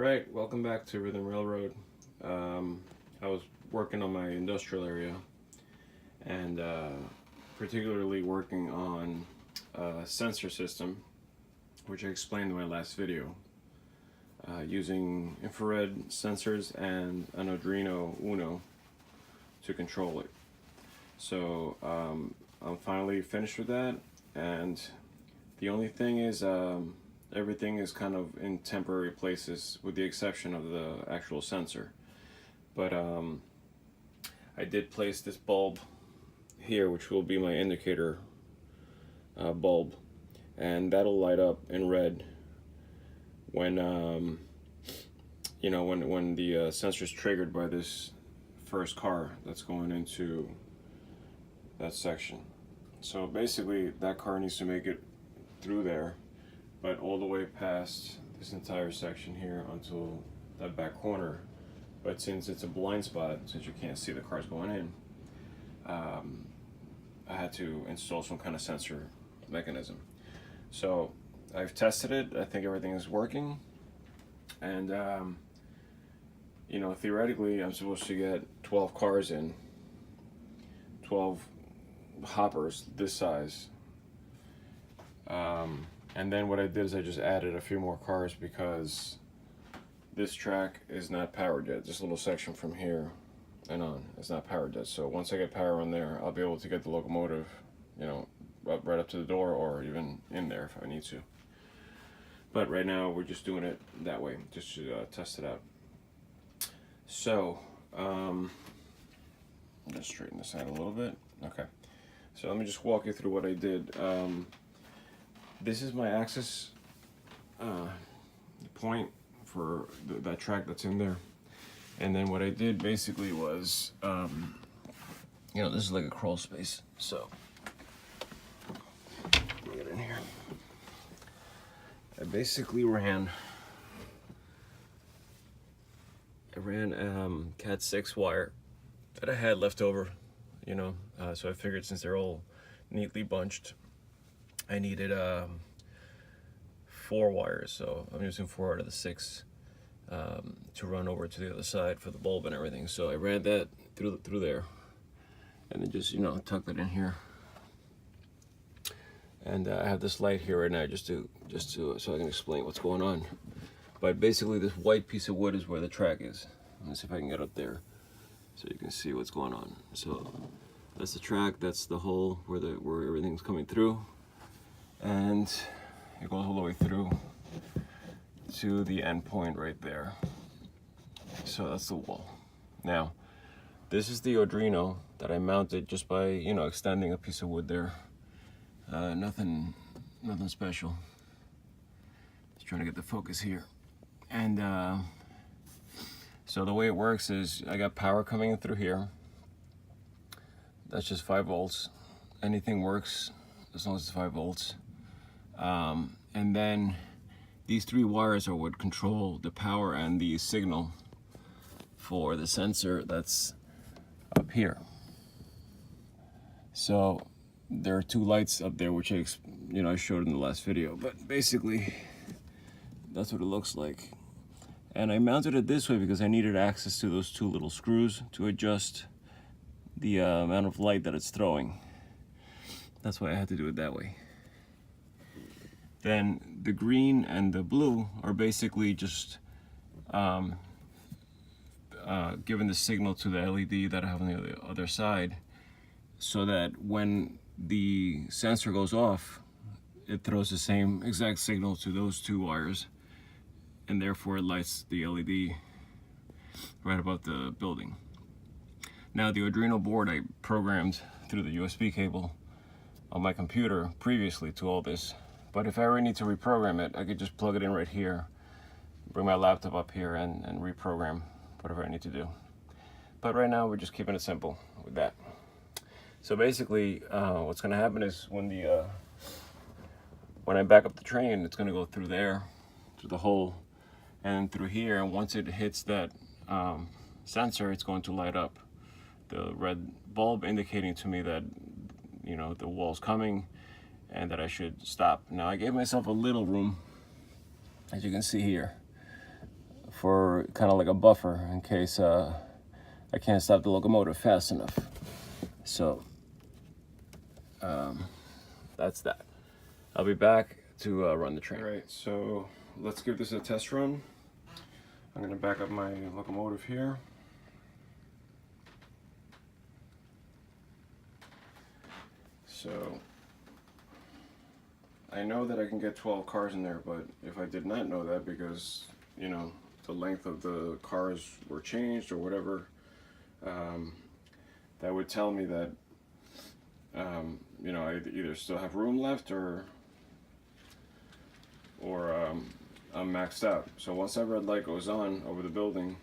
Alright, welcome back to Rhythm Railroad. I was working on my industrial area and particularly working on a sensor system, which I explained in my last video, using infrared sensors and an Arduino Uno to control it. So I'm finally finished with that, and the only thing is everything is kind of in temporary places with the exception of the actual sensor. But I did place this bulb here, which will be my indicator bulb, and that'll light up in red when when the sensor is triggered by this first car that's going into that section. So basically that car needs to make it through there, but all the way past this entire section here until that back corner. But since it's a blind spot, since you can't see the cars going in, I had to install some kind of sensor mechanism. So I've tested it. I think everything is working, and theoretically I'm supposed to get 12 cars in, 12 hoppers this size. And then what I did is I just added a few more cars because this track is not powered yet. This little section from here and on is not powered yet. So once I get power on there, I'll be able to get the locomotive, right up to the door, or even in there if I need to. But right now we're just doing it that way, just to test it out. So let's straighten this out a little bit. Okay. So let me just walk you through what I did. This is my access point for that track that's in there. And then what I did basically was, this is like a crawl space. So let me get in here. I basically ran Cat 6 wire that I had left over, so I figured since they're all neatly bunched, I needed 4 wires, so I'm using 4 out of the 6 to run over to the other side for the bulb and everything. So I ran that through there, and then just tucked it in here. And I have this light here right now just to so I can explain what's going on. But basically, this white piece of wood is where the track is. Let me see if I can get up there so you can see what's going on. So that's the track. That's the hole where everything's coming through. And it goes all the way through to the end point right there. So that's the wall. Now, this is the Arduino that I mounted just by extending a piece of wood there. Nothing special. Just trying to get the focus here. And so the way it works is I got power coming in through here. That's just 5 volts. Anything works as long as it's 5 volts. And then these 3 wires are what control the power and the signal for the sensor that's up here. So there are 2 lights up there, which I showed in the last video. But basically, that's what it looks like. And I mounted it this way because I needed access to those 2 little screws to adjust the amount of light that it's throwing. That's why I had to do it that way. Then the green and the blue are basically just giving the signal to the LED that I have on the other side, so that when the sensor goes off, it throws the same exact signal to those 2 wires, and therefore it lights the LED right above the building. Now, the Arduino board I programmed through the USB cable on my computer previously to all this. But if I ever need to reprogram it, I could just plug it in right here, bring my laptop up here, and reprogram whatever I need to do. But right now, we're just keeping it simple with that. So basically, what's going to happen is when I back up the train, it's going to go through there, through the hole, and through here. And once it hits that sensor, it's going to light up the red bulb, indicating to me that the wall's coming and that I should stop. Now, I gave myself a little room, as you can see here, for kind of like a buffer in case I can't stop the locomotive fast enough. So that's that. I'll be back to run the train. All right, so let's give this a test run. I'm gonna back up my locomotive here. So I know that I can get 12 cars in there, but if I did not know that, because you know the length of the cars were changed or whatever, that would tell me that you know, I either still have room left or I'm maxed out. So once that red light goes on over the building,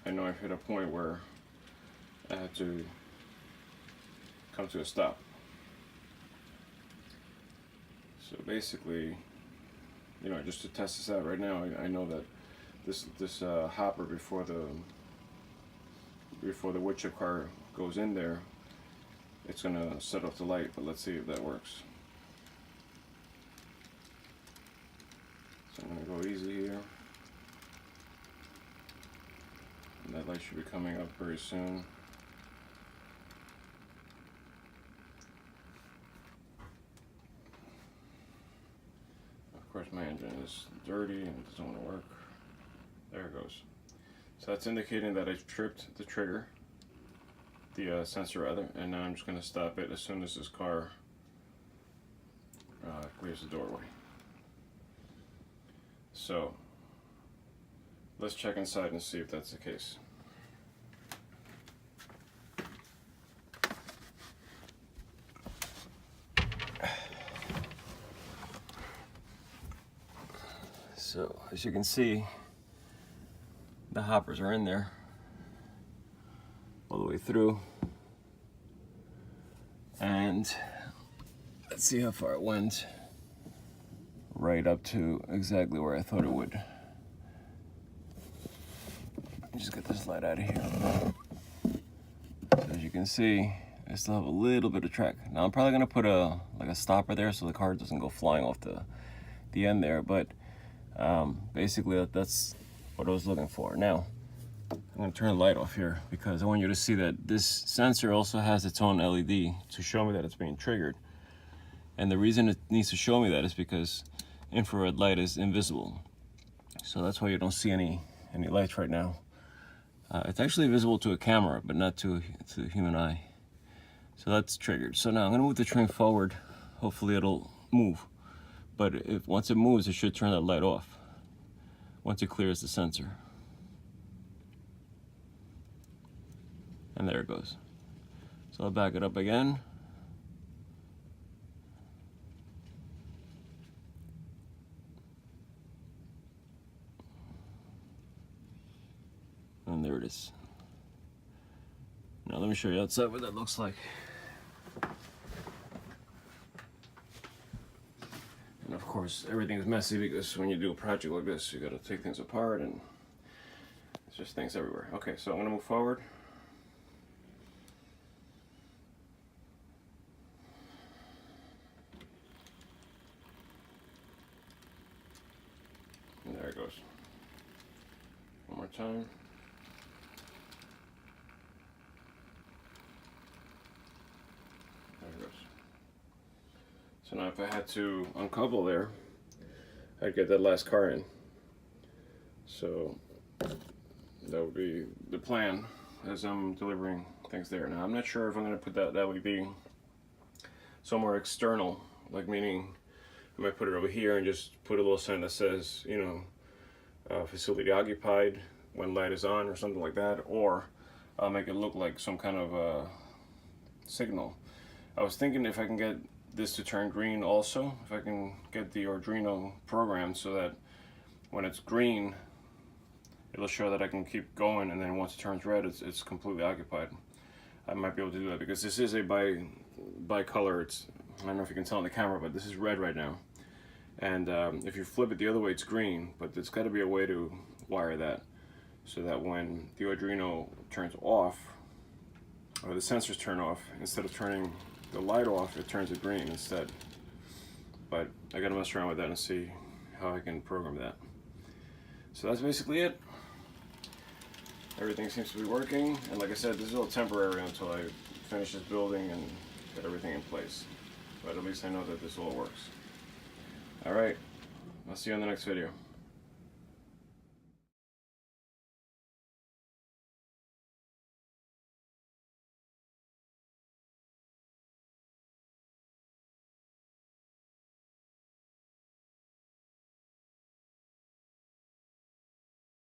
I know I've hit a point where I have to come to a stop. So basically, you know, just to test this out right now, I know that this hopper before the wood chip car goes in there, it's gonna set off the light. But let's see if that works. So I'm gonna go easy here, and that light should be coming up very soon. Of course, my engine is dirty and it doesn't want to work. There it goes. So that's indicating that I tripped the trigger, the sensor rather, and now I'm just going to stop it as soon as this car clears the doorway. So let's check inside and see if that's the case. So as you can see, the hoppers are in there all the way through, and let's see how far it went. Right up to exactly where I thought it would. Just get this light out of here. So as you can see, I still have a little bit of track. Now I'm probably gonna put a stopper there so the car doesn't go flying off the end there, but basically that's what I was looking for. Now I'm gonna turn the light off here because I want you to see that this sensor also has its own LED to show me that it's being triggered. And the reason it needs to show me that is because infrared light is invisible. So that's why you don't see any lights right now. It's actually visible to a camera, but not to the human eye. So that's triggered. So now I'm gonna move the train forward. Hopefully it'll move. But once it moves, it should turn that light off once it clears the sensor. And there it goes. So I'll back it up again. And there it is. Now let me show you outside what that looks like. And of course, everything's messy because when you do a project like this, you gotta take things apart and there's just things everywhere. Okay, so I'm gonna move forward. And there it goes. One more time. There it goes. So now if I had to uncouple there, I'd get that last car in. So that would be the plan as I'm delivering things there. Now I'm not sure if I'm going to put that LED somewhere external, like meaning I might put it over here and just put a little sign that says, you know, facility occupied when light is on or something like that, or I'll make it look like some kind of signal. I was thinking if I can get this to turn green also, if I can get the Arduino programmed so that when it's green it'll show that I can keep going, and then once it turns red it's completely occupied. I might be able to do that because this is a bi-color. I don't know if you can tell on the camera, but this is red right now, and if you flip it the other way it's green, but there's got to be a way to wire that so that when the Arduino turns off, or the sensors turn off, instead of turning the light off, it turns it green instead. But I gotta mess around with that and see how I can program that. So that's basically it. Everything seems to be working, and like I said, this is all temporary until I finish this building and get everything in place. But at least I know that this all works. Alright, I'll see you on the next video.